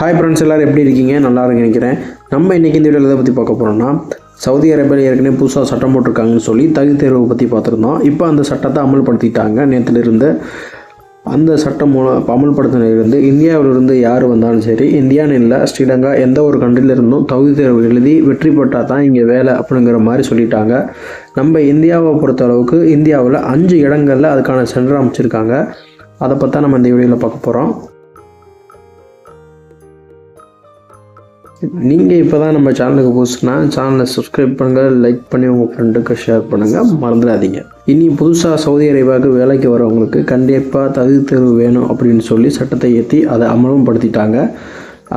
Hi friends, எல்லோரும் எப்படி இருக்கீங்க? நல்லா இருக்குன்னு நினைக்கிறேன். நம்ம இன்றைக்கி இந்த வீடியோவில் எதை பற்றி பார்க்க போகிறோம்னா, சவுதி அரேபியாவில் ஏற்கனவே புதுசாக சட்டம் போட்டிருக்காங்கன்னு சொல்லி தகுதி தேர்வை பற்றி பார்த்துருந்தோம். இப்போ அந்த சட்டத்தை அமல்படுத்திட்டாங்க. நேற்றுலேருந்து அந்த சட்டம் மூலம் அமல்படுத்தினிலிருந்து இந்தியாவிலிருந்து யார் வந்தாலும் சரி, இந்தியான்னு இல்லை ஸ்ரீலங்கா எந்த ஒரு கண்ட்ரிலிருந்தும் தகுதி தேர்வு எழுதி வெற்றி பெற்றால் தான் இங்கே வேலை அப்படிங்கிற மாதிரி சொல்லிட்டாங்க. நம்ம இந்தியாவை பொறுத்தளவுக்கு இந்தியாவில் 5 இடங்களில் அதுக்கான சென்டர் அமைச்சிருக்காங்க. அதை பற்றி நம்ம இந்த வீடியோவில் பார்க்க போகிறோம். நீங்கள் இப்போ தான் நம்ம சேனலுக்கு புதுசுனா சேனலை சப்ஸ்கிரைப் பண்ணுங்கள், லைக் பண்ணி உங்கள் ஃப்ரெண்டுக்கு ஷேர் பண்ணுங்கள், மறந்துடாதீங்க. இனி புதுசாக சவுதி அரேபியாவுக்கு வேலைக்கு வரவங்களுக்கு கண்டிப்பாக தகுதி தேர்வு வேணும் அப்படின்னு சொல்லி சட்டத்தை ஏற்றி அதை அமல்படுத்திட்டாங்க.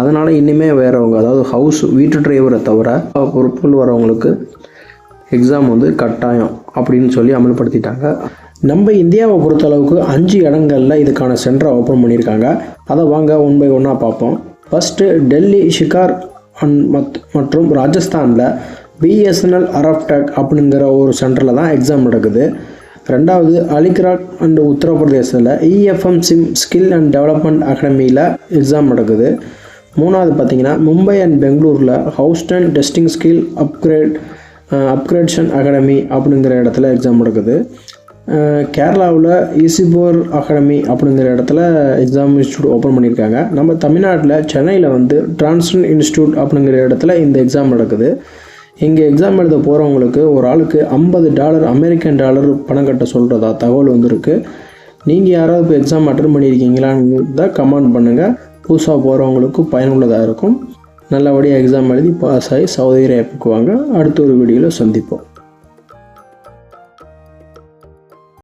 அதனால் இனிமேல் வேறவங்க, அதாவது வீட்டு டிரைவரை தவிர பொறுப்பில் வரவங்களுக்கு எக்ஸாம் கட்டாயம் அப்படின்னு சொல்லி அமல்படுத்திட்டாங்க. நம்ம இந்தியாவை பொறுத்தளவுக்கு 5 இடங்களில் இதுக்கான சென்டரை ஓப்பன் பண்ணியிருக்காங்க. அதை வாங்க ஒன் பை ஒன்னாக பார்ப்போம். ஃபஸ்ட்டு டெல்லி ஷிகார் மற்றும் ராஜஸ்தானில் பிஎஸ்என்எல் அரப்டெக் அப்படிங்கிற ஒரு சென்டரில் தான் எக்ஸாம் நடக்குது. ரெண்டாவது அலிகராட் அண்ட் உத்தரப்பிரதேசத்தில் இஎஃப்எம் சிம் ஸ்கில் அண்ட் டெவலப்மெண்ட் அகாடமியில் எக்ஸாம் நடக்குது. மூணாவது பார்த்திங்கன்னா மும்பை அண்ட் பெங்களூரில் ஹவுஸ்டன் டெஸ்டிங் ஸ்கில் அப்கிரேட்ஷன் அகாடமி அப்படிங்கிற இடத்துல எக்ஸாம் நடக்குது. கேரளாவில் ஈசிபோர் அகாடமி அப்படிங்கிற இடத்துல எக்ஸாம் இன்ஸ்டியூட் ஓப்பன் பண்ணியிருக்காங்க. நம்ம தமிழ்நாட்டில் சென்னையில் டிரான்ஸ்டன் இன்ஸ்டியூட் அப்படிங்கிற இடத்துல இந்த எக்ஸாம் நடக்குது. இங்கே எக்ஸாம் எழுத போகிறவங்களுக்கு ஒரு ஆளுக்கு $50 அமெரிக்கன் டாலர் பணம் கட்ட சொல்கிறதா தகவல் வந்திருக்கு. நீங்கள் யாராவது இப்போ எக்ஸாம் அட்டன் பண்ணியிருக்கீங்களான்னு தான் கமெண்ட் பண்ணுங்கள். புதுசாக போகிறவங்களுக்கு பயனுள்ளதாக இருக்கும். நல்லபடியாக எக்ஸாம் எழுதி பாஸ் ஆகி சவுதி அரேபியாவுக்கு வாங்க. அடுத்த ஒரு வீடியோவில் சந்திப்போம்.